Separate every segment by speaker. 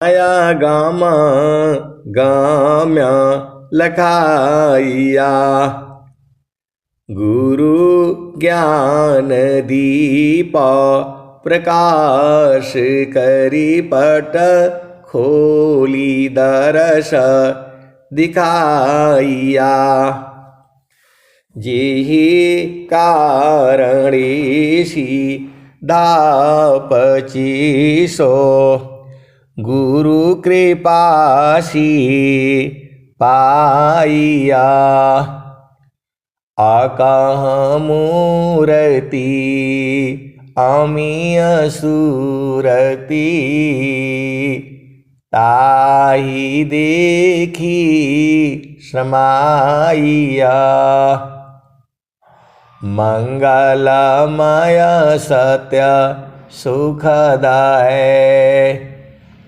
Speaker 1: आया गामा गाम्या लखाइया गुरु ज्ञान दीप प्रकाश करी पट खोली दरस दिखाइया जेहि कारणेशी दापचीसो गुरु कृपासी पाइया आकाह मूर्ति आमी असुरति ताहि देखी समाइया मंगलमय सत्य सुखदाय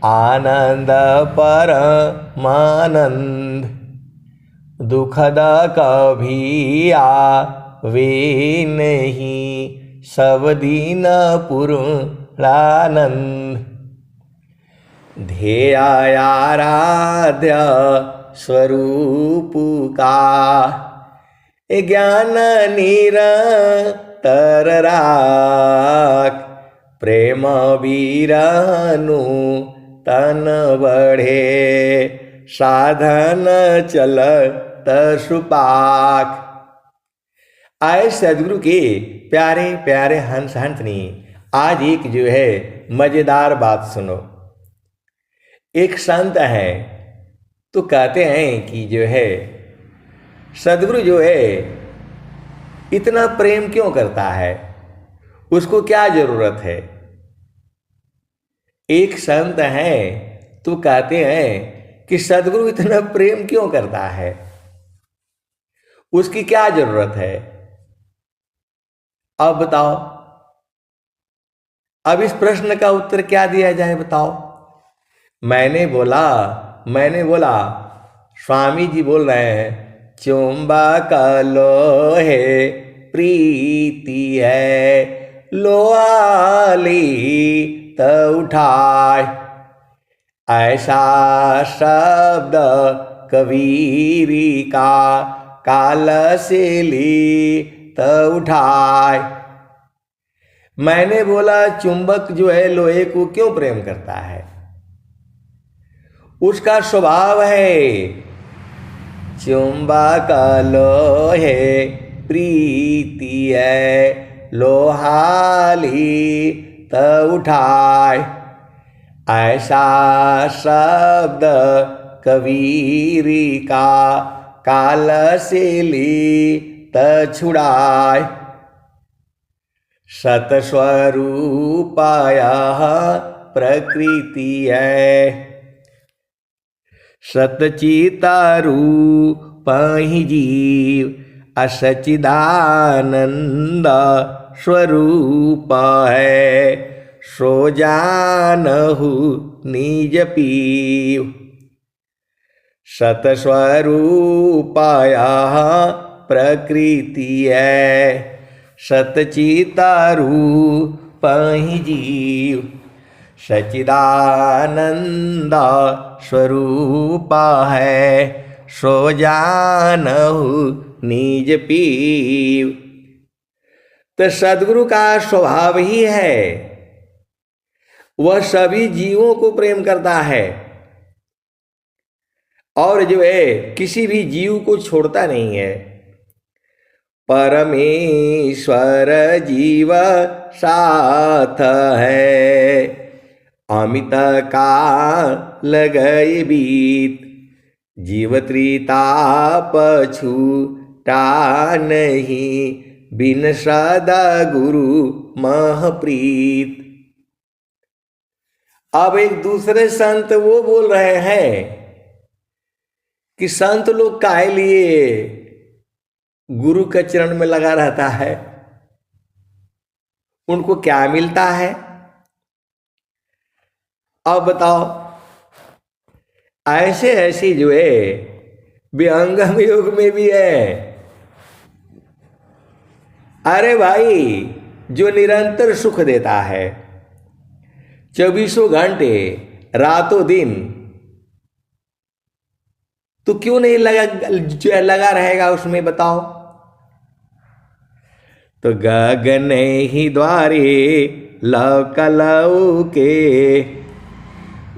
Speaker 1: आनंद परमानंद दुखद कभी आवे नहीं सब दिन पूर्णानंद ध्येयाराध्य स्वरूप का ज्ञान निरंतर राख प्रेम वीरनु तन बढ़े साधन चलत सुपाक। आए सदगुरु के प्यारे प्यारे हंस हंसनी, आज एक जो है मजेदार बात सुनो। एक संत है तो कहते हैं कि जो है सदगुरु जो है इतना प्रेम क्यों करता है, उसको क्या जरूरत है। एक संत है तो कहते हैं कि सदगुरु इतना प्रेम क्यों करता है, उसकी क्या जरूरत है। अब बताओ, अब इस प्रश्न का उत्तर क्या दिया जाए, बताओ। मैंने बोला स्वामी जी बोल रहे हैं चुंबक लोहे प्रीति है लोहाली त उठाए ऐसा शब्द कबीरी का काल से ली त उठाए। मैंने बोला चुंबक जो है लोहे को क्यों प्रेम करता है, उसका स्वभाव है चुंबक लोहे प्रीति है लोहाली त उठाए ऐसा शब्द कबीरी का काल से ली त छुड़ाए। सतस्वरूपाया प्रकृति है सतचितारूप ही जीव असचिदानंद स्वरूप है सो जानहु निज पीव। सतस्वरूपाया प्रकृति है सतचितारूप ही जीव सचिदानंद स्वरूप है सो जानहु निज पीव। तो सद्गुरु का स्वभाव ही है, वह सभी जीवों को प्रेम करता है और जो है किसी भी जीव को छोड़ता नहीं है। परमेश्वर जीव साथ है अमित काल गए बीत जीव त्रिताप छूटा नहीं बिन सदा गुरु महप्रीत। अब एक दूसरे संत वो बोल रहे हैं कि संत लोग काहे लिए गुरु के चरण में लगा रहता है, उनको क्या मिलता है। अब बताओ, ऐसे ऐसे जो है विहंगम योग में भी है। अरे भाई, जो निरंतर सुख देता है 24 घंटे रातों दिन, तो क्यों नहीं लगा रहेगा उसमें, बताओ। तो गगन ही द्वारे लव कलव के,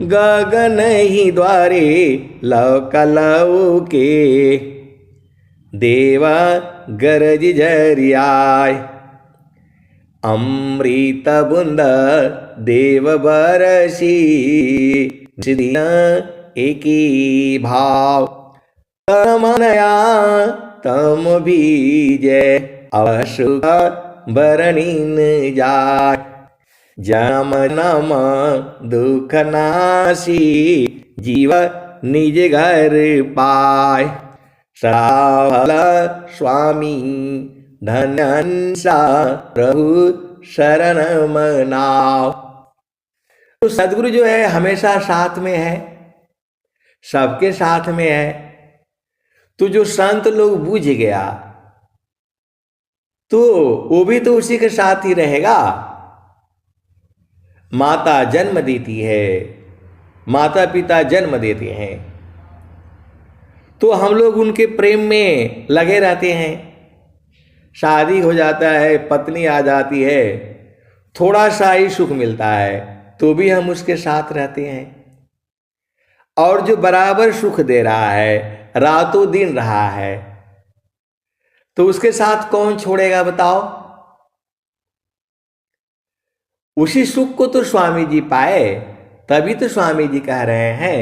Speaker 1: गगन ही द्वारे लव कलव के, देवा गरज झरियाय, अमृत बुंद देव बरसी, दिन एकी भाव, तमनया तम बीजे, अशुभ बरनीन जाय, जन्म नम दुख नासी, जीव निज घर पाय, सफल स्वामी धन्यंसा प्रभु शरण मनाओ। तो सदगुरु जो है हमेशा साथ में है, सबके साथ में है। तो जो संत लोग बूझ गया तो वो भी तो उसी के साथ ही रहेगा। माता जन्म देती है, माता पिता जन्म देते हैं, तो हम लोग उनके प्रेम में लगे रहते हैं। शादी हो जाता है, पत्नी आ जाती है, थोड़ा सा ही सुख मिलता है तो भी हम उसके साथ रहते हैं। और जो बराबर सुख दे रहा है, रातों दिन रहा है, तो उसके साथ कौन छोड़ेगा, बताओ। उसी सुख को तो स्वामी जी पाए, तभी तो स्वामी जी कह रहे हैं,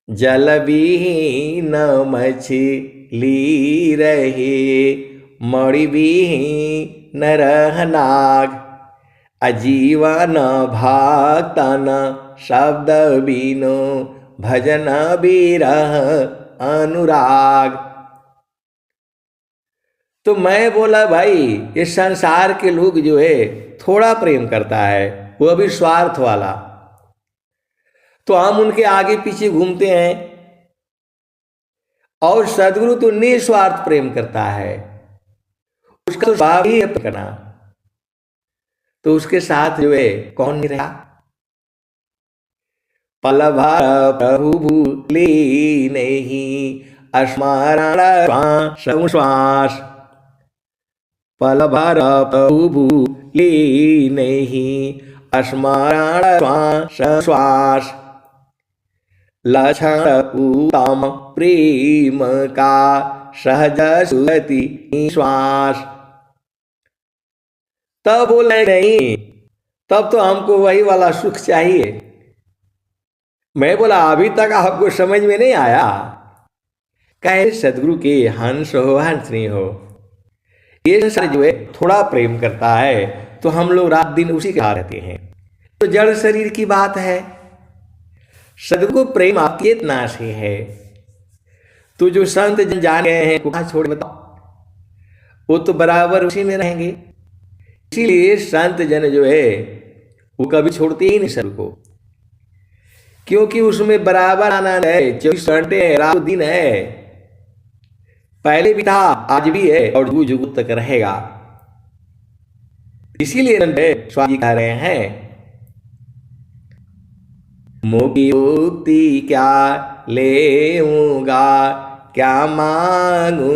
Speaker 1: जल विहीन मछली रहे, मणि विहीन रहनाग, अजीवन भक्तन शब्द बिनो, भजन बिरह अनुराग। तो मैं बोला भाई, ये संसार के लोग जो है थोड़ा प्रेम करता है, वो भी स्वार्थ वाला, तो हम उनके आगे पीछे घूमते हैं। और सदगुरु तो निस्वार्थ प्रेम करता है, उसका तो भाव ही है करना, तो उसके साथ जो है कौन नहीं रहा। पल भर प्रभु भूले नहीं, स्मरण श्वास, पल भर प्रभु भूले नहीं, स्मरण श्वास, लक्षण उत्तम प्रेम का सहज सुगति श्वास। तब बोले नहीं, तब तो हमको वही वाला सुख चाहिए। मैं बोला अभी तक आपको समझ में नहीं आया, कहे सदगुरु के हंस हो हंसनी हो, ये संसार जो है थोड़ा प्रेम करता है, तो हम लोग रात दिन उसी के साथ रहते हैं। तो जड़ शरीर की बात है, सदगुरु प्रेम आपकी इतना से है, तो जो संत जन जान गए हैं कहाँ छोड़ बताओ, वो तो बराबर उसी में रहेंगे। इसीलिए संत जन जो है वो कभी छोड़ते ही नहीं सदगुरु को, क्योंकि उसमें बराबर आनंद है। 24 घंटे रात दिन है, पहले भी था, आज भी है, और जुग जुग तक रहेगा। इसीलिए स्वामी कह रहे हैं, मुक्ति क्या लेऊंगा, क्या मांगू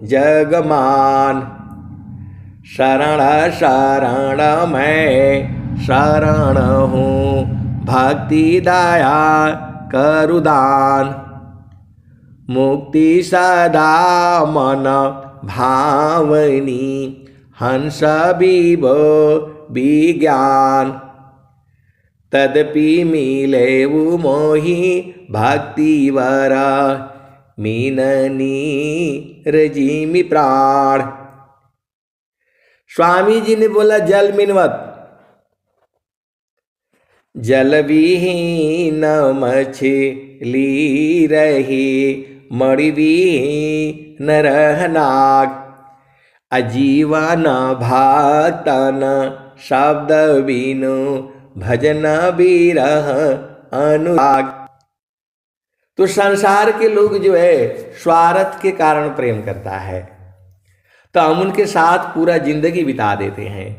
Speaker 1: जगमान, शरण शरण मैं शरण हूँ, भक्ति दया करुदान, मुक्ति सदा मन भावनी, हंस विभो विज्ञान, तदपि मिले वो मोहि भक्ति वर, मीननी रजीमी प्राण। स्वामी जी ने बोला जल मिनवत, जल विहीन मछली रही, मणि विहीन रहनाग, अजीवन भक्तन शब्द बिनु, भजन बिरह अनुराग। तो संसार के लोग जो है स्वार्थ के कारण प्रेम करता है, तो हम उनके साथ पूरा जिंदगी बिता देते हैं।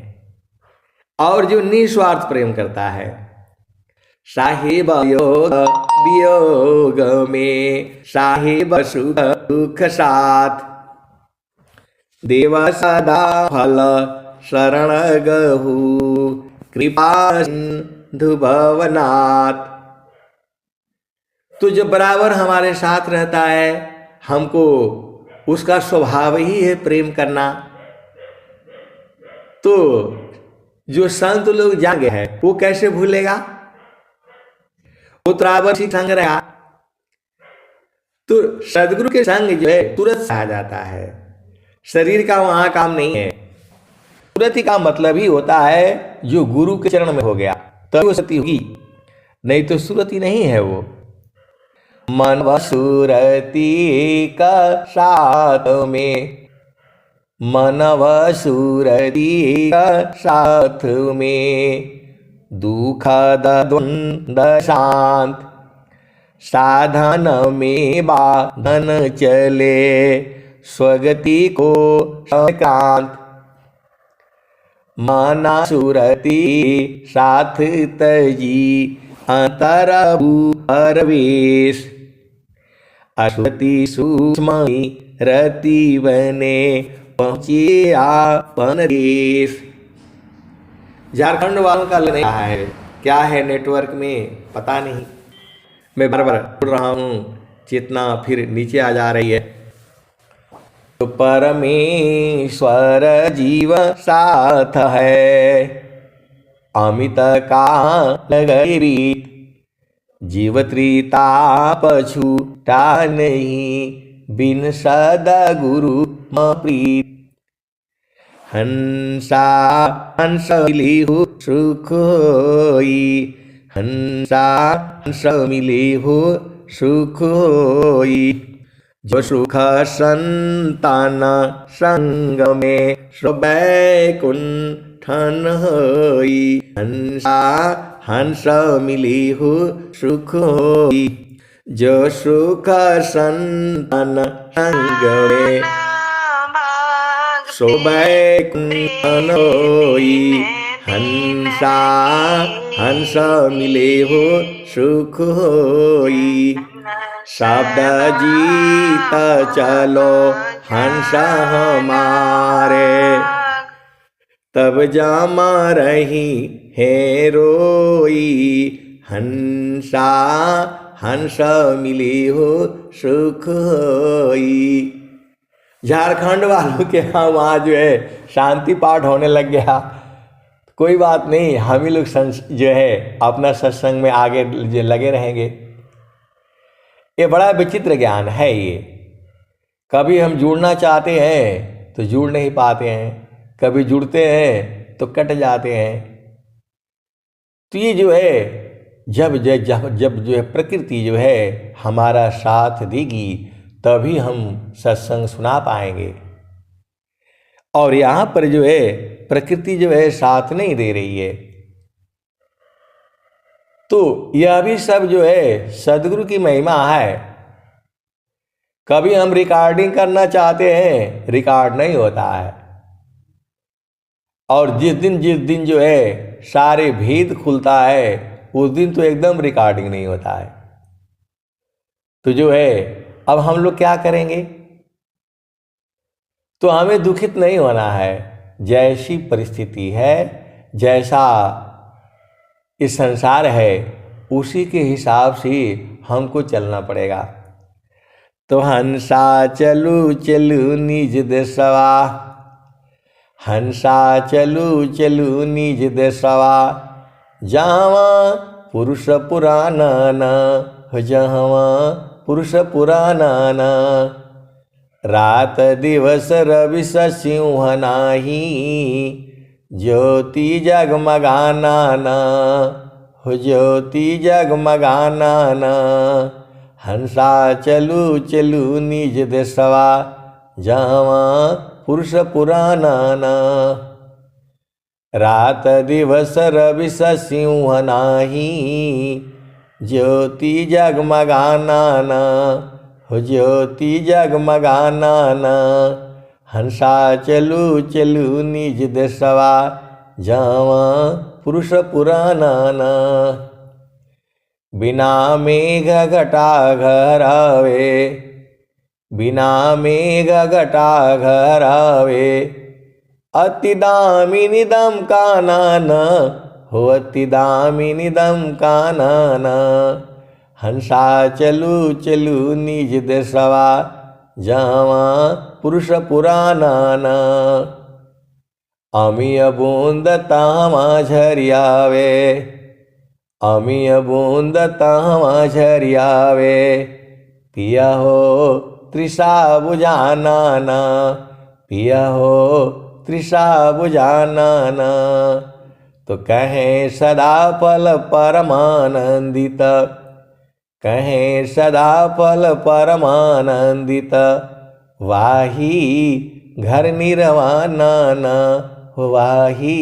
Speaker 1: और जो निस्वार्थ प्रेम करता है, साहिब योग वियोग में, साहिब सुख दुख साथ, देव सदा फल शरण गहु, कृपा सिंधु भवनाथ। तो जो बराबर हमारे साथ रहता है, हमको उसका स्वभाव ही है प्रेम करना। तो जो संत लोग जागे हैं वो कैसे भूलेगा, वो त्रावसी संग रहा। तो सदगुरु के संग जो है तुरंत आ जाता है, शरीर का वहां काम नहीं है। तुरंत का मतलब ही होता है जो गुरु के चरण में हो गया तभी वो सती होगी, नहीं तो सुरति नहीं है वो। मन व सुरति का साथ में, मन व सुरति का साथ में, दुखद द्वंद शांत, साधन में बाधन चले, स्वगति को संक्रांत। माना सुरति साथ तजी, अंतर परवेश, अश्वति सूक्ष्म रति बने, पहुंचे आपन देश। झारखंड वालों का नहीं रहा है, क्या है नेटवर्क में पता नहीं। मैं बार बार बोल रहा हूँ, चेतना फिर नीचे आ जा रही है। तो परमेश्वर जीव साथ है, अमित का लगरीत, जीव त्रिताप छूटा नहीं, बिन सदा गुरु प्रीत। हंसा हंस मिली हो सुख होई, हंसा हंस मिली हो सुख होई, जो सुख संतान संग में, सो बैकुंठन होई। हंसा हंस मिली हो सुख होई, जो सुख संतान संग में, सो बैकुंठन होई। हंसा हंस मिले हो सुख होई, शब्द जीत चलो हंस हमारे, तब जामा रही है रोई। हंसा हंस मिली हो सुख होई। झारखंड वालों के यहाँ वहाँ जो है शांति पाठ होने लग गया। कोई बात नहीं, हम ही लोग जो है अपना सत्संग में आगे जो लगे रहेंगे। ये बड़ा विचित्र ज्ञान है ये। कभी हम जुड़ना चाहते हैं तो जुड़ नहीं पाते हैं, कभी जुड़ते हैं तो कट जाते हैं। तो ये जो है जब जो है प्रकृति जो है हमारा साथ देगी तभी हम सत्संग सुना पाएंगे। और यहाँ पर जो है प्रकृति जो है साथ नहीं दे रही है, तो यह भी सब जो है सदगुरु की महिमा है। कभी हम रिकॉर्डिंग करना चाहते हैं, रिकॉर्ड नहीं होता है। और जिस दिन जो है सारे भेद खुलता है उस दिन तो एकदम रिकॉर्डिंग नहीं होता है। तो जो है अब हम लोग क्या करेंगे? तो हमें दुखित नहीं होना है। जैसी परिस्थिति है, जैसा इस संसार है, उसी के हिसाब से हमको चलना पड़ेगा। तो हंसा चलू चलू निज देशवा, हंसा चलू चलू निज देशवा, जावा पुरुष पुराना न, जहवा पुरुष पुराना न। रात दिवस रवि सिंह नाही, ज्योति जगमगाना न, हो ज्योति जगमगाना न। हंसा चलू चलू निज देशवा, जावा पुरुष पुराना न। रात दिवस रवि सिंह नाही, ज्योति जगमगाना न, हो ज्योति जगमगाना न। हंसा चलू चलू निज देशवा, जावा पुरुष पुराना न। बिना मेघ घटा घर आवे, बिना मेघ घटा घर आवे, अति दामिनी दम कानन हो, अति दामिनी दम कानन। हंसा चलू चलू निज देशवा, जावा पुरुष पुराणन। अमीय बूंद तामा झरियावे, अमीय बूंद तामा झरियावे, पिया हो तृषा बुझाना, पिया हो तृषा बुझाना। तो कहें सदा फल परमानंदित, कहें सदा फल परमानंदित, वाही घर निर्वाणन, वाही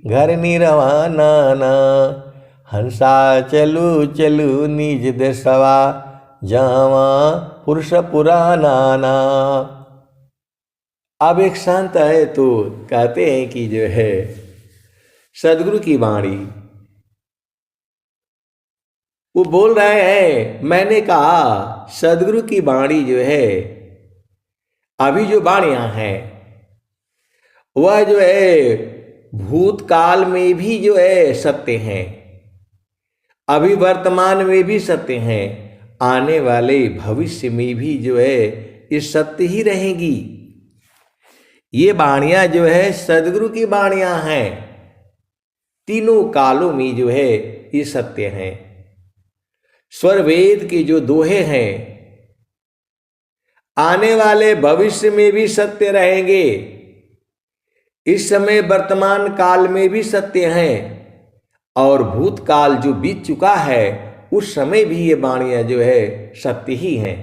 Speaker 1: घर निर्वाणन। हंसा चलू चलू निज देशवा, जावा पुरुष पुराणाना। अब एक संत है तो कहते हैं कि जो है सदगुरु की वाणी, वो बोल रहे हैं, मैंने कहा सदगुरु की वाणी जो है, अभी जो वाणियां हैं वह जो है भूतकाल में भी जो है सत्य हैं, अभी वर्तमान में भी सत्य हैं, आने वाले भविष्य में भी जो है ये सत्य ही रहेगी। ये वाणियां जो है सदगुरु की वाणियां हैं, तीनों कालों में जो है ये सत्य हैं। स्वर वेद के जो दोहे हैं आने वाले भविष्य में भी सत्य रहेंगे, इस समय वर्तमान काल में भी सत्य हैं, और भूतकाल जो बीत चुका है उस समय भी ये वाणियां जो है सत्य ही हैं।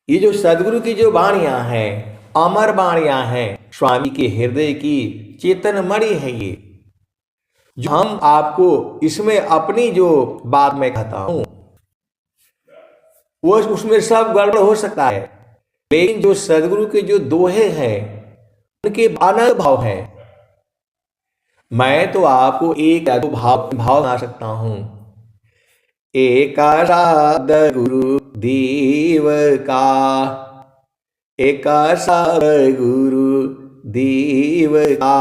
Speaker 1: ये जो सदगुरु की जो वाणियां हैं अमर वाणियां हैं, स्वामी के हृदय की चेतन मणि है ये, जो हम आपको इसमें अपनी जो बात मैं कहता हूं वो उसमें सब गड़बड़ हो सकता है, लेकिन जो सदगुरु के जो दोहे हैं उनके अनंत भाव हैं। मैं तो आपको एक भाव बना सकता हूं। एक सदगुरु देव का, एक सदगुरु देव का,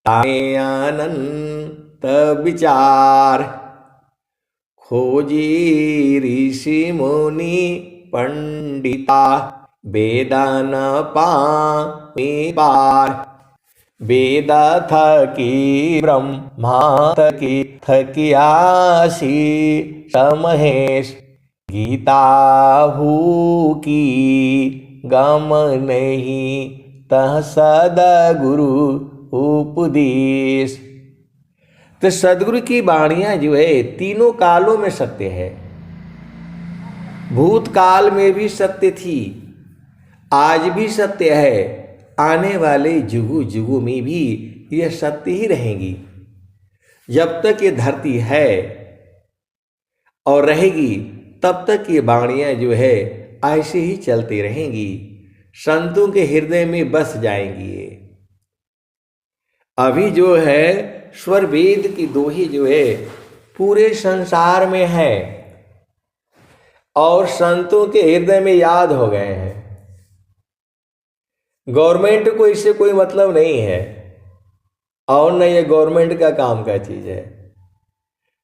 Speaker 1: अनंत विचार, खोजी ऋषि मुनि पंडिता, वेदन पामी पार, वेद थकी ब्रह्मा थकी थकियासी समहेश, गीता हु की गम नहीं तह सदगुरु उपदेश। तो सदगुरु की वाणियां जो है तीनों कालों में सत्य है, भूतकाल में भी सत्य थी, आज भी सत्य है, आने वाले जुगु जुगु में भी यह सत्य ही रहेंगी। जब तक ये धरती है और रहेगी तब तक ये वाणियां जो है ऐसे ही चलती रहेंगी, संतों के हृदय में बस जाएंगी। ये अभी जो है स्वर वेद की दोही जो है पूरे संसार में है और संतों के हृदय में याद हो गए हैं। गवर्नमेंट को इससे कोई मतलब नहीं है और न ये गवर्नमेंट का काम का चीज है।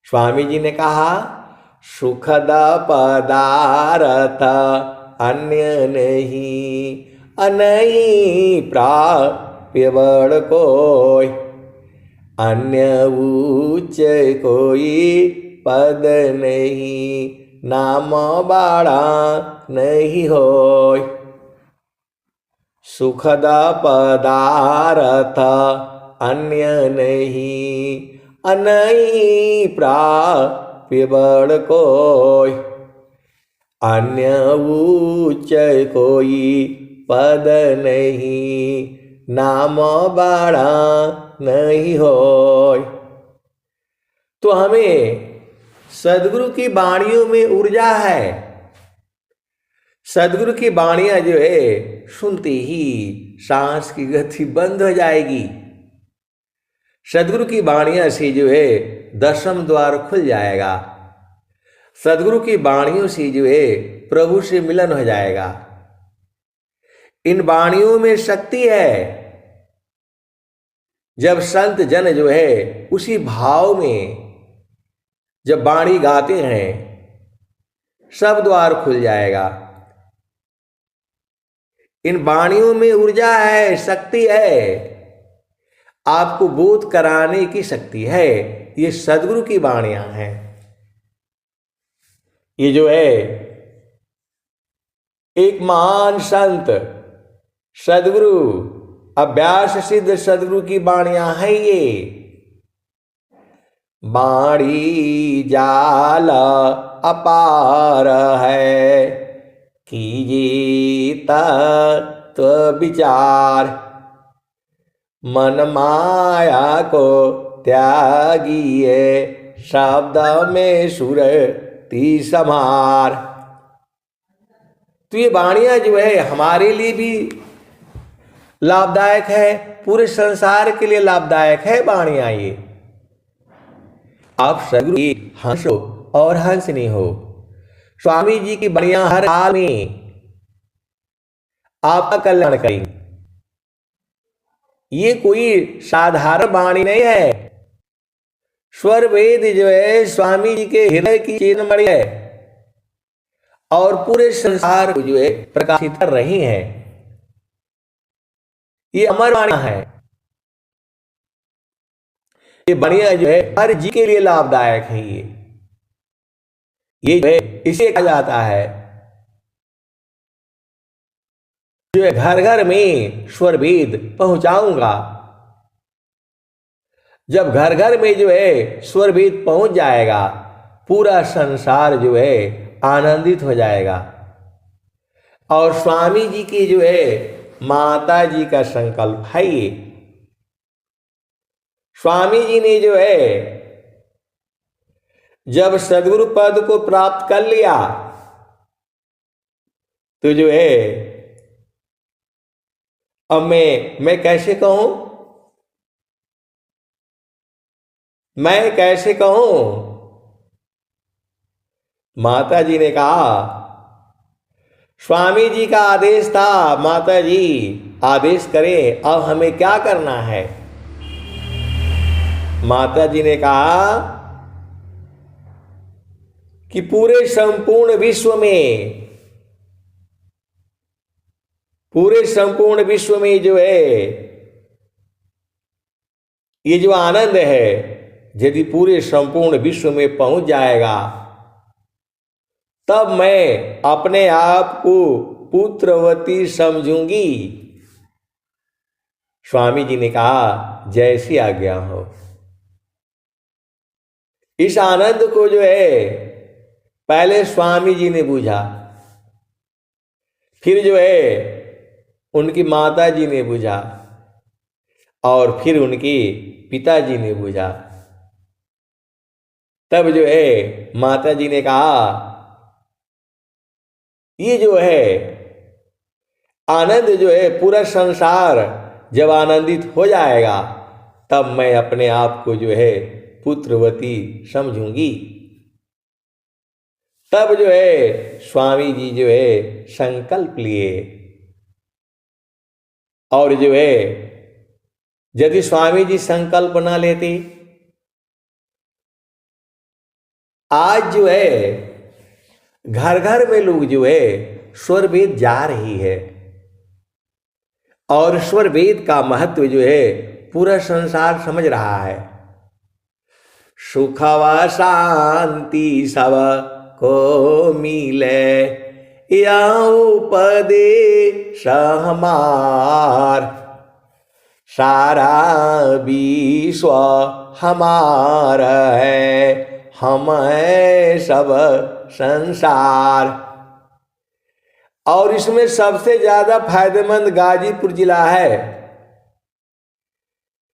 Speaker 1: स्वामी जी ने कहा सुखद पदार्थ अन्य नहीं, अनई प्राप्य बड़ कोई, अन्य उच्च कोई पद नहीं, नाम बड़ा नहीं होय। सुखद पदार्थ अन्य नहीं, अनई प्राप्य बड़ कोय, अन्य उच्च कोई पद नहीं, नाम बड़ा नहीं होय। तो हमें सदगुरु की वाणियों में ऊर्जा है। सदगुरु की वाणियां जो है सुनते ही सांस की गति बंद हो जाएगी। सदगुरु की वाणियां से जो है दशम द्वार खुल जाएगा। सदगुरु की वाणियों से जो है प्रभु से मिलन हो जाएगा। इन वाणियों में शक्ति है। जब संत जन जो है उसी भाव में जब वाणी गाते हैं, सब द्वार खुल जाएगा। इन वाणियों में ऊर्जा है, शक्ति है, आपको बोध कराने की शक्ति है। ये सदगुरु की वाणियां हैं। ये जो है एक महान संत सदगुरु, अभ्यास सिद्ध सदगुरु की वाणियां हैं। ये वाणी जाल अपार है, कीजिए तत्व विचार, मन माया को त्यागिए, शब्द में सुरति समार। तो ये वाणियां जो है हमारे लिए भी लाभदायक है, पूरे संसार के लिए लाभदायक है वाणियां। ये आप सदगुरु की हंस हो और हंसनी हो। स्वामी जी की वाणियां हर हाल में आपका कल्याण करेंगी। ये कोई साधारण वाणी नहीं है। स्वर वेद जो है स्वामी जी के हृदय की चिन्हमणि है और पूरे संसार को जो है प्रकाशित कर रही है। ये अमर वाणी है। ये वाणियां जो है हर जीव के लिए लाभदायक है। ये जो है इसे कहा जाता है जो है घर घर में स्वर वेद पहुंचाऊंगा। जब घर घर में जो है स्वर वेद पहुंच जाएगा, पूरा संसार जो है आनंदित हो जाएगा। और स्वामी जी की जो है माता जी का संकल्प है। ये स्वामी जी ने जो है जब सदगुरु पद को प्राप्त कर लिया तो जो है अब मैं कैसे कहूं, मैं कैसे कहूं। माता जी ने कहा, स्वामी जी का आदेश था, माता जी आदेश करें, अब हमें क्या करना है। माता जी ने कहा कि पूरे संपूर्ण विश्व में, पूरे संपूर्ण विश्व में जो है ये जो आनंद है, यदि पूरे संपूर्ण विश्व में पहुंच जाएगा तब मैं अपने आप को पुत्रवती समझूंगी। स्वामी जी ने कहा, जैसी आज्ञा हो। इस आनंद को जो है पहले स्वामी जी ने बूझा, फिर जो है उनकी माता जी ने बूझा और फिर उनके पिताजी ने बूझा। तब जो है माता जी ने कहा, ये जो है आनंद जो है पूरा संसार जब आनंदित हो जाएगा तब मैं अपने आप को जो है पुत्रवती समझूंगी। तब जो है स्वामी जी जो है संकल्प लिए और जो है यदि स्वामी जी संकल्प ना लेते, आज जो है घर घर में लोग जो है स्वर वेद जा रही है और स्वर वेद का महत्व जो है पूरा संसार समझ रहा है। सुख व शांति सब को मिले, या उपदेश हमार, सारा विश्व हमारा है, हम है सब संसार। और इसमें सबसे ज्यादा फायदेमंद गाजीपुर जिला है,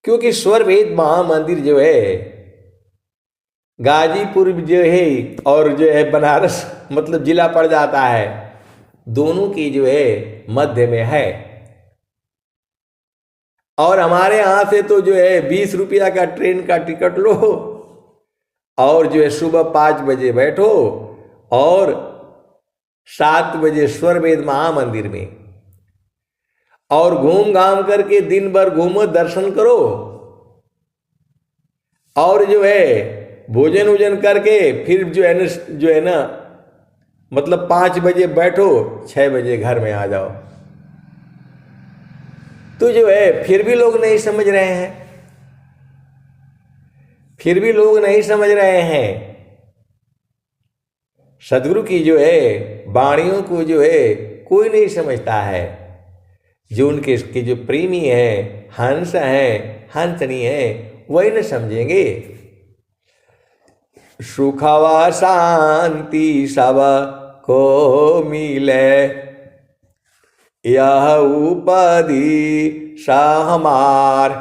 Speaker 1: क्योंकि स्वर वेद महामंदिर जो है गाजीपुर जो है और जो है बनारस मतलब जिला पड़ जाता है, दोनों की जो है मध्य में है। और हमारे यहाँ से तो जो है 20 रुपया का ट्रेन का टिकट लो और जो है सुबह 5 बजे बैठो और 7 बजे स्वरवेद महामंदिर में, और घूम घाम करके दिन भर घूमो, दर्शन करो, और जो है भोजन वोजन करके फिर जो है ना मतलब 5 बजे बैठो, 6 बजे घर में आ जाओ। तो जो है फिर भी लोग नहीं समझ रहे हैं, फिर भी लोग नहीं समझ रहे हैं। सदगुरु की जो है वाणियों को जो है कोई नहीं समझता है। जो उनके के जो प्रेमी है, हंस है, हंसनी है, वही न समझेंगे। सुखवा शांति सब को मिले, यह उपाधि सा हमार,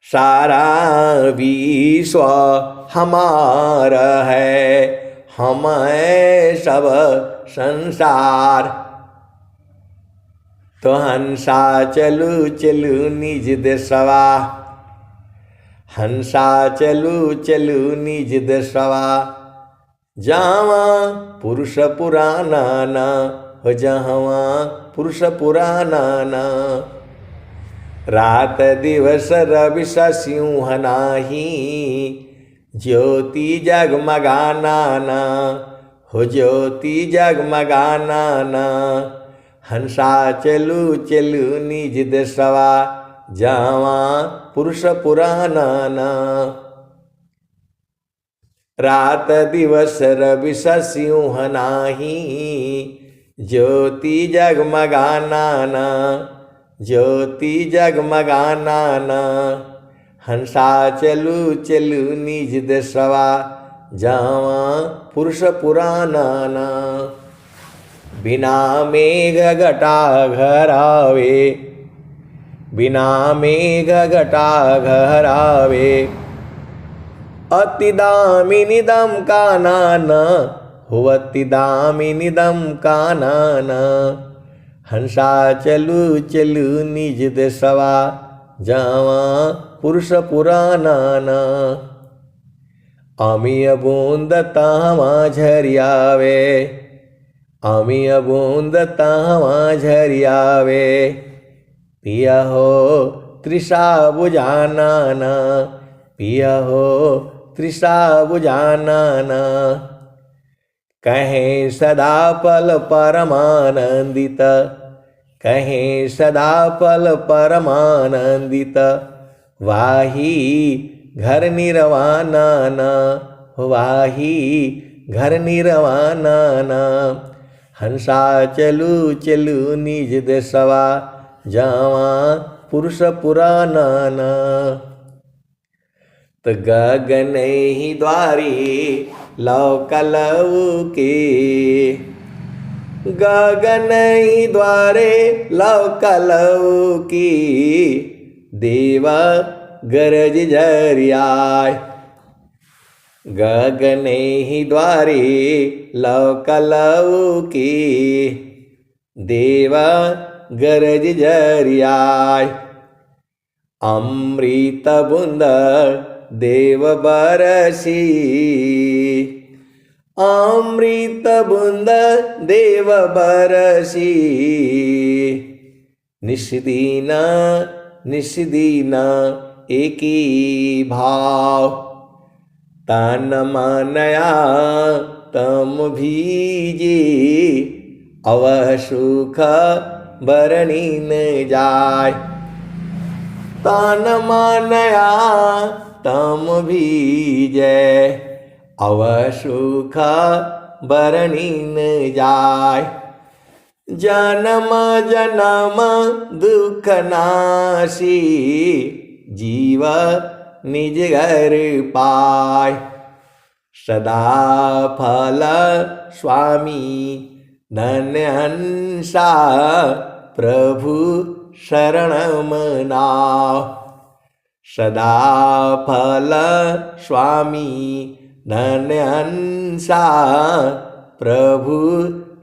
Speaker 1: सारा विश्व हमारा है, हम है सब संसार। तो हंसा चलू चलू निज देशवा, हंसा चलू चलू निज देशवा, जावा पुरुष पुराना ना हो, जहवा पुरुष पुराना ना। रात दिवस रवि सिंह नाही, ज्योति जगमगाना ना हो, ज्योति जगमगाना ना। हंसा चलू चलू निज देशवा, जावा पुरुष पुराना ना। रात दिवस रवि सिंह नाही, ज्योति जगमगाना ना, ज्योति जगमगाना ना। हंसा चलू चलू निज देशवा, जावा पुरुष पुराना ना। बिना मेघ घटा घर आवे, बिना मेघ घटा घर आवे, अति दामिनी दम का नाना हो, अति दामिनी दम का नाना। हंसा चलू चलू निज देशवा, जावा पुरुष पुराना ना। अमीय बूंद तावा झरियावे, अमीय बूंद तावा झरियावे, पिया हो तृषा बुझाना ना, पिया हो तृषा बुझाना ना। कहें सदा पल परमानंदित, कहें सदा पल परमानंदित, वाही घर निर्वाणा ना, वाही घर निर्वाणा ना। हंसा चलू चलू निज देशवा, जावा पुरुष पुराना ना। तो गगन ही द्वारी लौकलऊ के, गगन ही द्वारे लौकलऊ की, देवा गरज झरियाय। गगन ही द्वारे लौकलऊ की, देवा गरज झरियाय। अमृत बूंद देव बरसी, अमृत बूंद देव बरसी, निष्दीन निष्दीन एकी भाव। तन मनया तम भीजे, अवह सुख बरनी न जाय। तन मनया तम भीजे, अवह सुख बरनी न जाय। जन्म जन्म दुख नाशी, जीव निज घर पाय। सदा फल स्वामी धन्य हंसा, प्रभु शरण मनाव। सदा फल स्वामी धन्य हंसा, प्रभु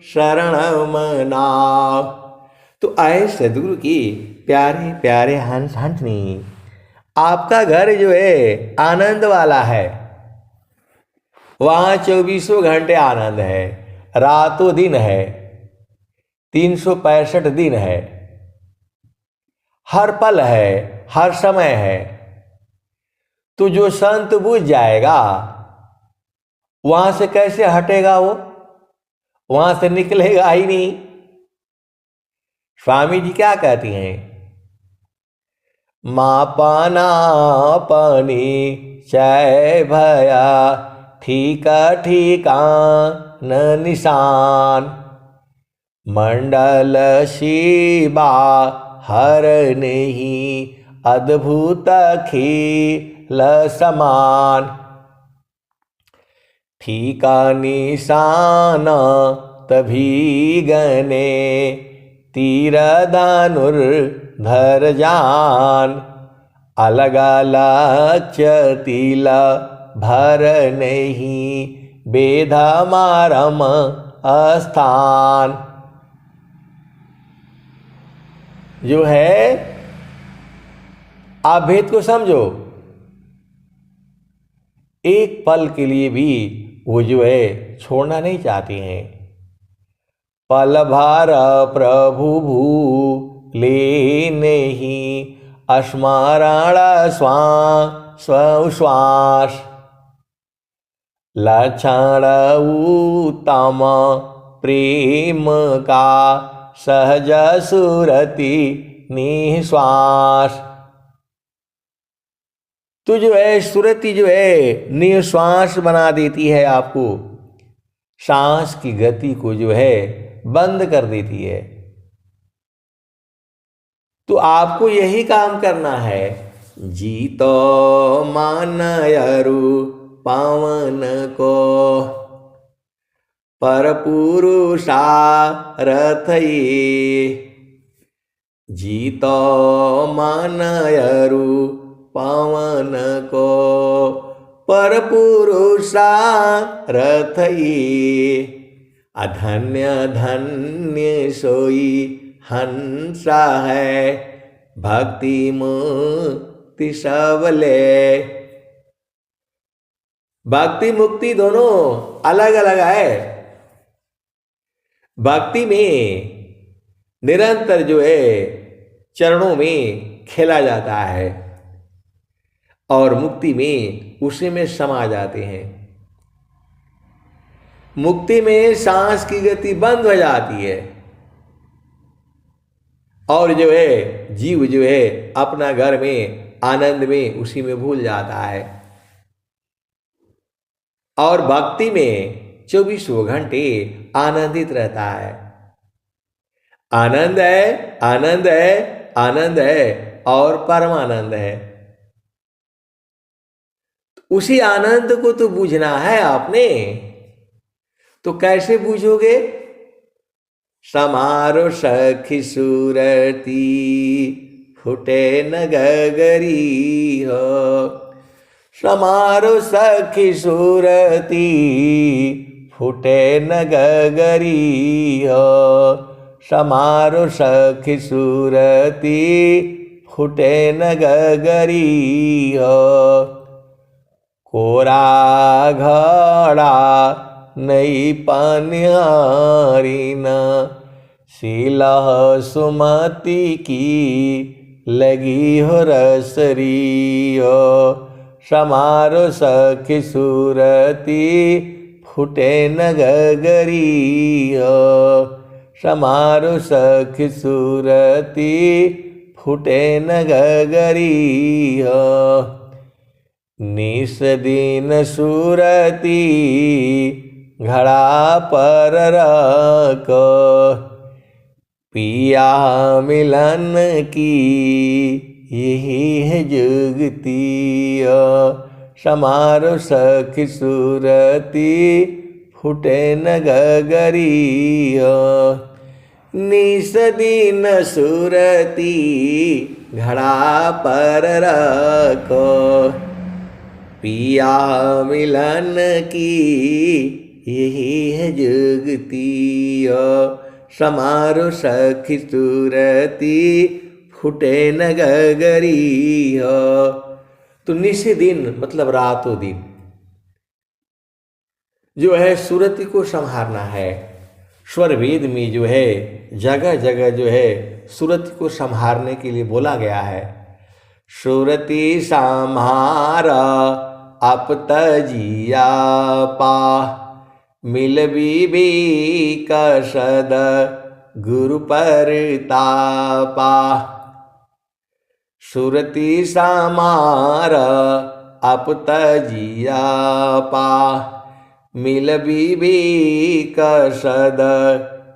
Speaker 1: शरण मनाव। तो आए सदगुरु की प्यारे प्यारे हंस हंसनी, आपका घर जो है आनंद वाला है। वहां 24 घंटे आनंद है, रातों दिन है, 365 दिन है, हर पल है, हर समय है। तो जो संत बुझ जाएगा वहां से कैसे हटेगा, वो वहां से निकलेगा ही नहीं। स्वामी जी क्या कहती हैं, मापाना पानी चय भया ठीका ठीका न निशान, मंडल शिवा हर नहीं अद्भुत खेल समान, ठीका निशान तभी गने तीर धनुर धर जान, अलग अलग तिला भर नहीं बेध मारम स्थान। जो है आप भेद को समझो, एक पल के लिए भी वो जो है छोड़ना नहीं चाहती हैं। पल भार प्रभु भू ले नहीं अस्मरण श्वास, लक्षण उत्तम प्रेम का सहज सुरति निश्वास। तो जो है सुरति जो है निश्वास बना देती है, आपको सांस की गति को जो है बंद कर देती है। तो आपको यही काम करना है, जीतो मानयरु पावन को पर पुरुषारथ ये, जीतो मानयरु पावन को पर पुरुषारथ ये, अधन्य धन्य सोई हंसा है भक्ति मुक्ति सबले। भक्ति मुक्ति दोनों अलग अलग है। भक्ति में निरंतर जो है चरणों में खेला जाता है और मुक्ति में उसी में समा जाते हैं। मुक्ति में सांस की गति बंद हो जाती है और जो है जीव जो है अपना घर में आनंद में उसी में भूल जाता है। और भक्ति में 24 घंटे आनंदित रहता है। आनंद है, आनंद है, आनंद है और परमानंद है। उसी आनंद को तो बूझना है आपने। तो कैसे बूझोगे? समारो सखी सूरती फुटे न गगरी हो, समारो सखी सूरती फुटे न गगरी हो, समारो सखी सूरती फुटे न गगरी हो, कोरा घड़ा नई पानिहारी न शीलह सुमति की लगी हो रसरी हो, समारो सखी सूरती फुटे न गगरी हो, समारो सखी सूरती फुटे न गगरी हो, निस दिन सूरती घड़ा पर रखो, पिया मिलन की यही है जुगती, समारो सखी सूरती फुटे न गगरी, निस दिन सूरती घड़ा पर रखो, पिया मिलन की यही है जुगती, समारो सखी सूरती फुटे न गगरी हो। तो निस दिन मतलब रातों दिन जो है सुरति को संहारना है। स्वर वेद में जो है जगह जगह जो है सुरति को संहारने के लिए बोला गया है। सुरति संहार आप तजिया पा, मिल विवेक सद गुरु परतापा। सुरति संहार आप तजिया पा, मिल विवेक सद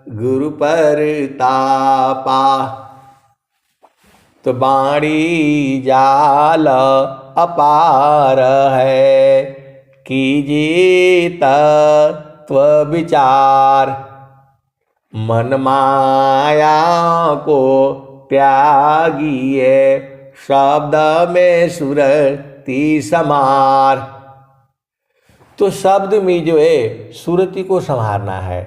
Speaker 1: गुरु परतापा। तो बाणी जाल अपार है, कीजिए तत्व विचार। मन माया को त्यागिए, शब्द में सुरति समार। तो शब्द में जो है सुरति को संभालना है।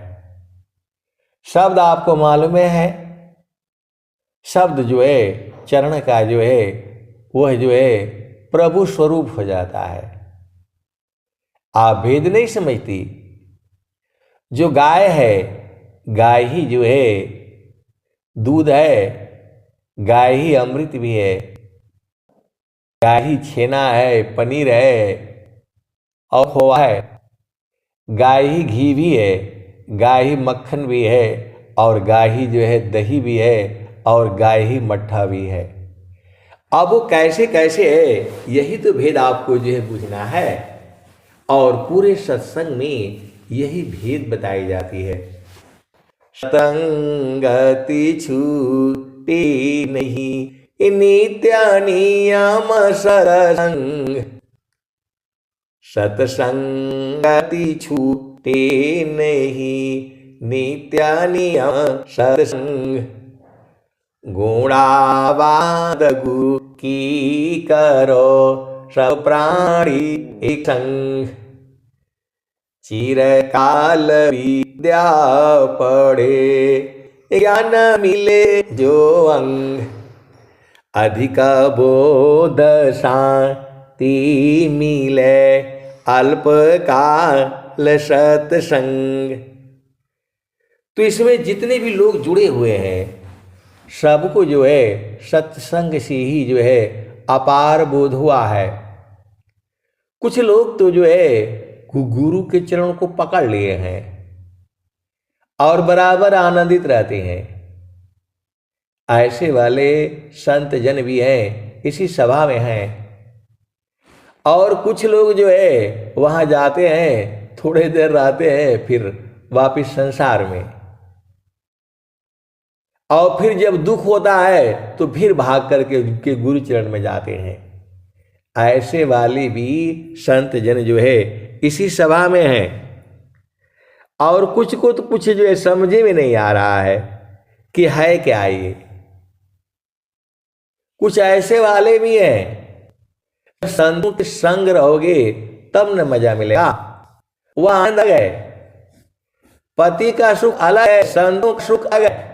Speaker 1: शब्द आपको मालूम है, शब्द जो है चरण का जो है वह जो है प्रभु स्वरूप हो जाता है। आप भेद नहीं समझती। जो गाय है, गाय ही जो है दूध है, गाय ही अमृत भी है, गाय ही छेना है, पनीर है और खोआ है। गाय ही घी भी है, गाय ही मक्खन भी है और गाय ही जो है दही भी है और गाय ही मट्ठा भी है। अब वो कैसे कैसे है, यही तो भेद आपको जो है बुझना है। और पूरे सत्संग में यही भेद बताई जाती है। संगति छूटी नहीं, नित्य नियम सत्संग। सत्संगति छूटे नहीं, नित्य नियम सत्संग। गुणावाद गुरु की करो, सब प्राणी एक संग। चिरकाल विद्या पढ़े, ज्ञान मिले जो अंग। अधिक बोध शांति मिले, अल्प काल सत्संग। तो इसमें जितने भी लोग जुड़े हुए हैं सबको जो है सत्संग से ही जो है अपार बोध हुआ है। कुछ लोग तो जो है गुरु के चरणों को पकड़ लिए हैं और बराबर आनंदित रहते हैं। ऐसे वाले संत जन भी हैं, इसी सभा में हैं। और कुछ लोग जो है वहां जाते हैं, थोड़े देर रहते हैं, फिर वापिस संसार में। और फिर जब दुख होता है तो फिर भाग करके उनके गुरु चरण में जाते हैं। ऐसे वाले भी संत जन जो है इसी सभा में हैं। और कुछ को तो कुछ जो है समझे में नहीं आ रहा है कि है क्या ये। कुछ ऐसे वाले भी हैं, संतों के संग रहोगे तब न मजा मिलेगा, वह आनंद है। पति का सुख अलग है, संतों का सुख अलग है।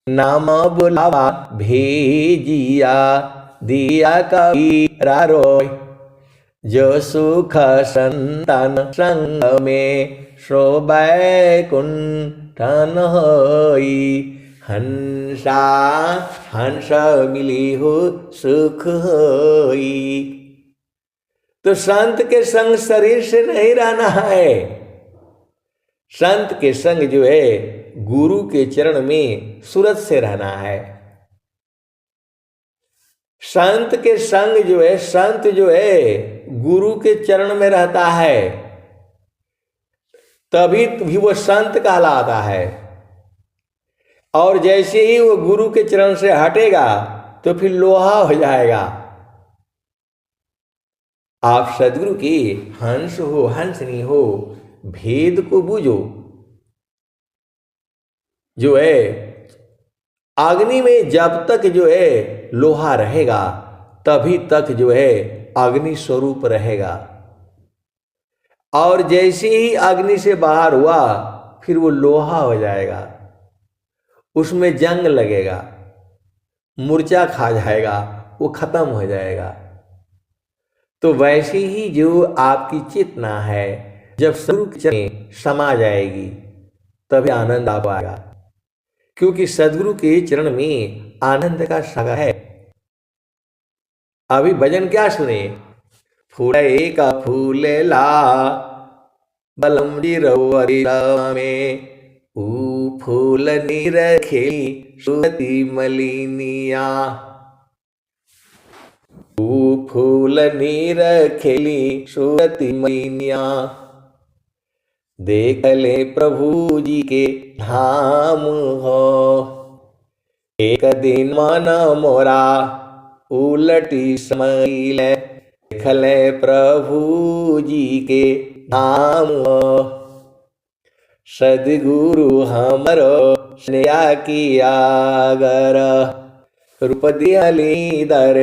Speaker 1: नाम बुलावा भेजिया, दिया कबीरा रोय। जो सुख संतन संग में, सो बैकुंठन होई। हंसा हंस मिली हो सुख होई। तो संत के संग शरीर से नहीं रहना है। संत के संग जो है गुरु के चरण में सूरत से रहना है। संत के संग जो है, संत जो है गुरु के चरण में रहता है तभी भी वो संत कहलाता है। और जैसे ही वो गुरु के चरण से हटेगा तो फिर लोहा हो जाएगा। आप सदगुरु की हंस हो हंसनी हो, भेद को बूझो। जो है अग्नि में जब तक जो है लोहा रहेगा तभी तक जो है अग्नि स्वरूप रहेगा। और जैसे ही अग्नि से बाहर हुआ फिर वो लोहा हो जाएगा, उसमें जंग लगेगा, मूर्छा खा जाएगा, वो खत्म हो जाएगा। तो वैसे ही जो आपकी चेतना है जब सदगुरु के चरण में समा जाएगी तभी आनंद आपको आएगा, क्योंकि सदगुरु के चरण में आनंद का सागर है। अभी भजन क्या सुने? फूले का फूल ला बलम में ऊ फूल निरखेली सुरती मलिनिया, ऊ फूल निरखेली सुरती मलिनिया, देख ले प्रभु जी के धाम हो, एक दिन मन मोरा उलटी समैल, देख ले प्रभु जी के धाम हो, सदगुरु हमरो स्नेहा किया गर, रूप दियली दर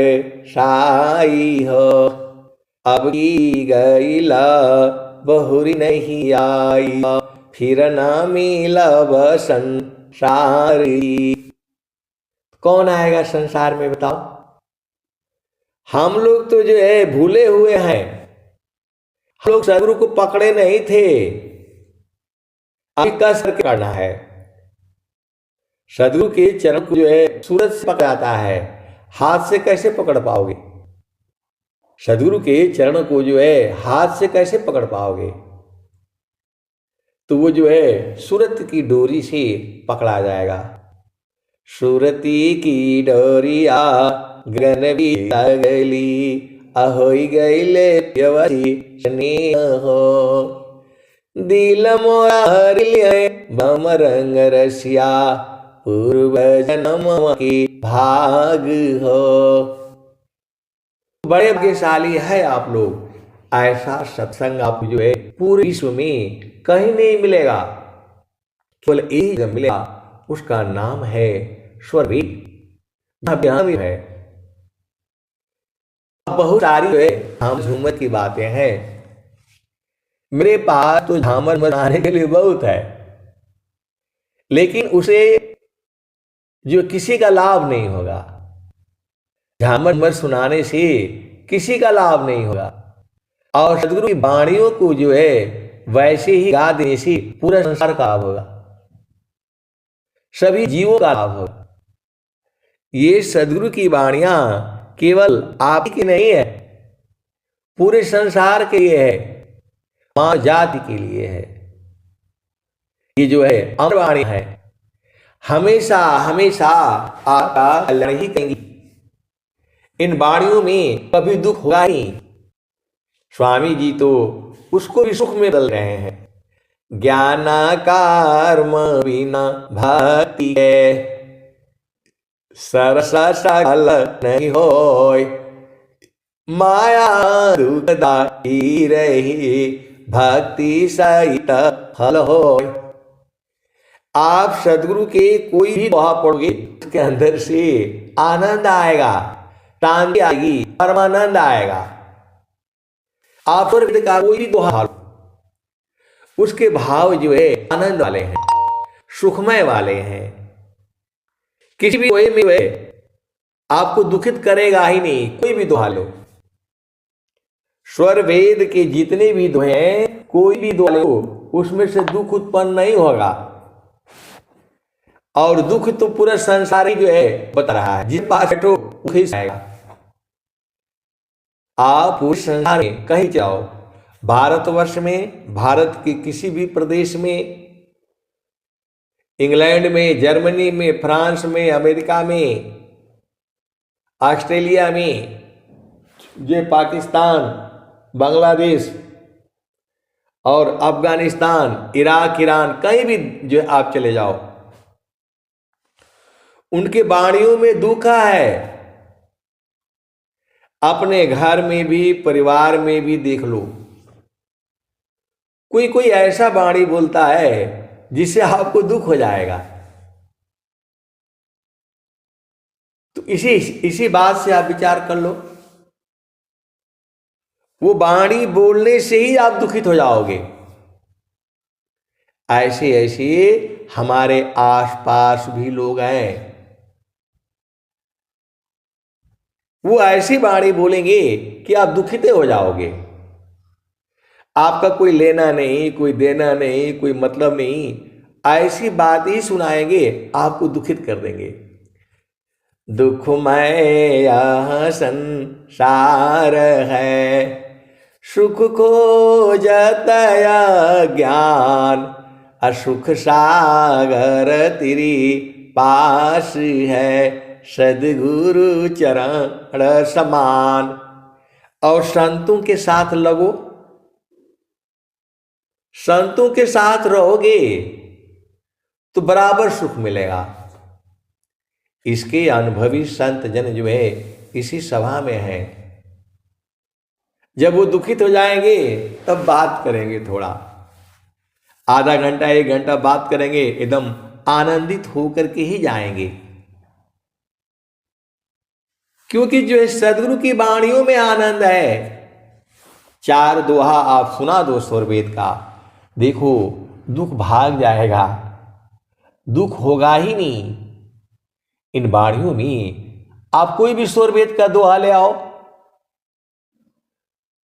Speaker 1: साई हो, अब की गईला बहुरी नहीं आई, फिर ना मिलब संसारी। कौन आएगा संसार में बताओ? हम लोग तो जो है भूले हुए हैं, हम लोग सदगुरु को पकड़े नहीं थे, अभी कस करके करना है। सदगुरु के चरण को जो है सूरज से पकड़ाता है, हाथ से कैसे पकड़ पाओगे? सदगुरु के चरण को जो है हाथ से कैसे पकड़ पाओगे? तो वो जो है सूरत की डोरी से पकड़ा जाएगा। सूरती की डोरिया गगन भी गली, अहोई गईले प्यवरी स्नेह हो, दिल मोरा हरिले बम रंग रसिया, पूर्व जन्म की भाग हो। बड़े भाग्यशाली है आप लोग, ऐसा सत्संग आपको जो है पूरे विश्व में कहीं नहीं मिलेगा, केवल एक जगह मिलेगा, उसका नाम है स्वर्गवेद है। बहुत सारी जो है हम झूमर की बातें हैं, मेरे पास तो झामर मनाने के लिए बहुत है, लेकिन उसे जो किसी का लाभ नहीं होगा, झामर सुनाने से किसी का लाभ नहीं होगा। और सदगुरु की वाणियों को जो है वैसे ही गा देने से पूरा संसार का लाभ होगा, सभी जीवों का लाभ होगा। ये सदगुरु की वाणियां केवल आप ही की नहीं है, पूरे संसार के लिए है, मानव जाति के लिए है। ये जो है अमर वाणी है, हमेशा हमेशा आपका कल्याण ही करेंगी। इन वाणियों में कभी दुख होगा ही। स्वामी जी तो उसको भी सुख में बदल रहे हैं। ज्ञान कर्म बिना भक्ति है, सरस सकल नहीं होय, माया दुखदाई रही भक्ति सहित फल होय। आप सदगुरु के कोई भी दोहा पढ़ोगे, उसके अंदर से आनंद आएगा, शांति आएगी, परमानंद आएगा। आप का कोई भी दोहा, उसके भाव जो है आनंद वाले हैं, सुखमय वाले हैं। किसी भी दोहे में आपको दुखित करेगा ही नहीं, कोई भी दोहा लो। स्वर वेद के जितने भी दोहे हैं, कोई भी दोहा लो, उसमें से दुख उत्पन्न नहीं होगा। और दुख तो पूरा संसार ही जो है बता रहा है, जिस पास बैठो दुख ही आएगा। आप पूरे संसार में कहीं जाओ, भारतवर्ष में, भारत के किसी भी प्रदेश में, इंग्लैंड में, जर्मनी में, फ्रांस में, अमेरिका में, ऑस्ट्रेलिया में, जो पाकिस्तान, बांग्लादेश और अफगानिस्तान, इराक, ईरान, कहीं भी जो आप चले जाओ, उनके वाणियों में दुख है। अपने घर में भी, परिवार में भी देख लो, कोई कोई ऐसा वाणी बोलता है जिससे आपको दुख हो जाएगा। तो इसी बात से आप विचार कर लो, वो वाणी बोलने से ही आप दुखित हो जाओगे। ऐसे ऐसे हमारे आसपास भी लोग हैं, वो ऐसी वाणी बोलेंगे कि आप दुखित हो जाओगे। आपका कोई लेना नहीं, कोई देना नहीं, कोई मतलब नहीं, ऐसी बात ही सुनाएंगे, आपको दुखित कर देंगे। दुखमय यह संसार है, सुख खोजतय ज्ञान, असुख सागर तेरी पास है, सद्गुरु चरण समान। और संतों के साथ लगो, संतों के साथ रहोगे तो बराबर सुख मिलेगा। इसके अनुभवी संत जन जो है इसी सभा में है। जब वो दुखित हो जाएंगे तब बात करेंगे, थोड़ा आधा घंटा 1 घंटा बात करेंगे, एकदम आनंदित होकर के ही जाएंगे। क्योंकि जो है सदगुरु की वाणियों में आनंद है। 4 दोहा आप सुना दो स्वरवेद का, देखो दुख भाग जाएगा, दुख होगा ही नहीं। इन वाणियों में आप कोई भी स्वरवेद का दोहा ले आओ,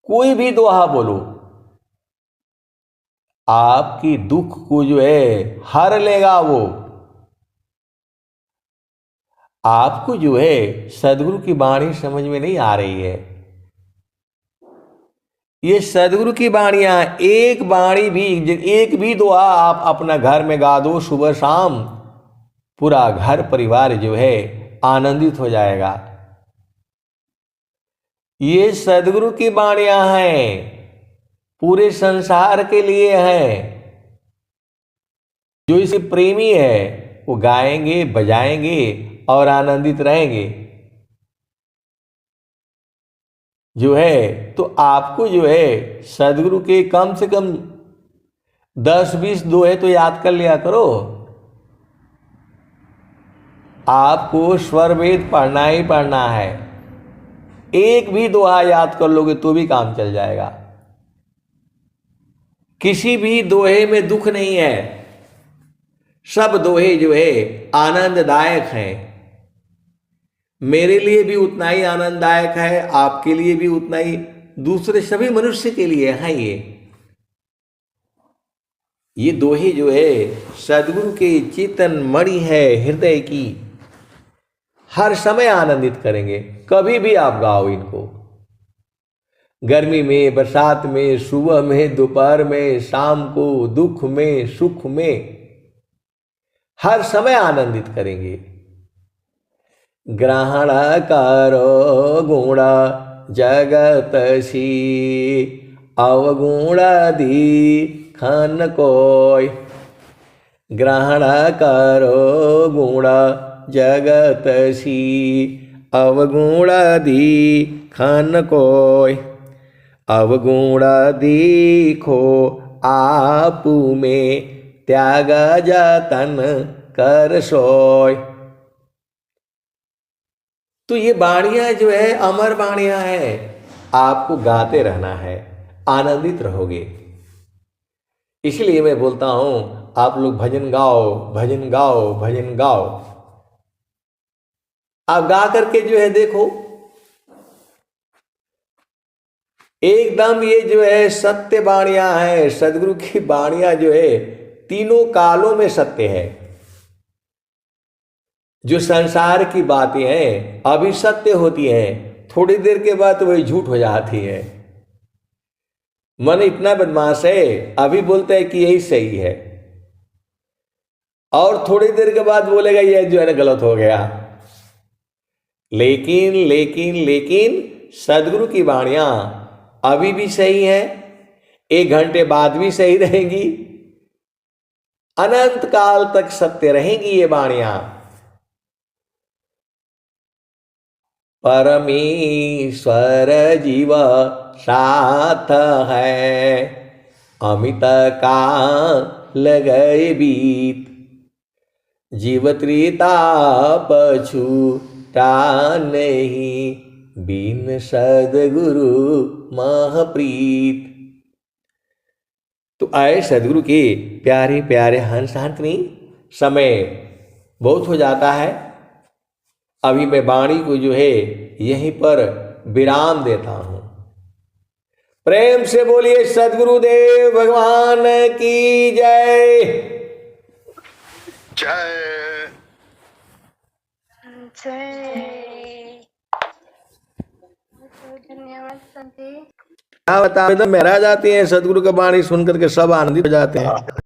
Speaker 1: कोई भी दोहा बोलो, आपकी दुख को जो है हर लेगा वो। आपको जो है सदगुरु की वाणी समझ में नहीं आ रही है। ये सदगुरु की वाणियां, एक वाणी भी, एक भी दोहा आप अपना घर में गा दो सुबह शाम, पूरा घर परिवार जो है आनंदित हो जाएगा। ये सदगुरु की वाणियां हैं, पूरे संसार के लिए हैं। जो इसे प्रेमी है वो गाएंगे, बजाएंगे और आनंदित रहेंगे। जो है तो आपको जो है सदगुरु के कम से कम 10-20 दोहे तो याद कर लिया करो। आपको स्वरवेद पढ़ना ही पढ़ना है। एक भी दोहा याद कर लोगे तो भी काम चल जाएगा। किसी भी दोहे में दुख नहीं है, सब दोहे जो है आनंददायक हैं। मेरे लिए भी उतना ही आनंददायक है, आपके लिए भी उतना ही, दूसरे सभी मनुष्य के लिए है। ये दोहे जो है सदगुरु के चेतन मणि है हृदय की, हर समय आनंदित करेंगे। कभी भी आप गाओ इनको, गर्मी में, बरसात में, सुबह में, दोपहर में, शाम को, दुख में, सुख में, हर समय आनंदित करेंगे। ग्रहण करो गुण जगत सी, अवगुण दीखन कोय। ग्रहण करो गुण जगत सी, अवगुण दीखन कोय। अवगुण दीखो आपू में, त्याग जतन कर सोय। तो ये वाणियां जो है अमर वाणियां हैं, आपको गाते रहना है, आनंदित रहोगे। इसलिए मैं बोलता हूं आप लोग भजन गाओ, भजन गाओ, भजन गाओ। आप गा करके जो है देखो, एकदम ये जो है सत्य वाणियां हैं। सदगुरु की वाणियां जो है तीनों कालों में सत्य है। जो संसार की बातें हैं अभी सत्य होती हैं, थोड़ी देर के बाद वही झूठ हो जाती है। मन इतना बदमाश है, अभी बोलता है कि यही सही है और थोड़ी देर के बाद बोलेगा यह जो है ना गलत हो गया। लेकिन लेकिन लेकिन सदगुरु की वाणियां अभी भी सही है, 1 घंटे बाद भी सही रहेंगी, अनंत काल तक सत्य रहेंगी ये वाणियां। परमेश्वर जीव साथ है, अमित काल गए बीत। जीव त्रिताप छूटा नहीं, बिन सदगुरु महाप्रीत। तो आए सदगुरु के प्यारे प्यारे हंस हाथनी, समय बहुत हो जाता है। अभी मैं वाणी को जो है यहीं पर विराम देता हूं। प्रेम से बोलिए सद्गुरुदेव भगवान की जय।
Speaker 2: जय
Speaker 3: जय। धन्यवाद संत जी।
Speaker 1: क्या बता, एकदम महरा जाती हैं, सदगुरु का वाणी सुन करके सब आनंदित हो जाते हैं।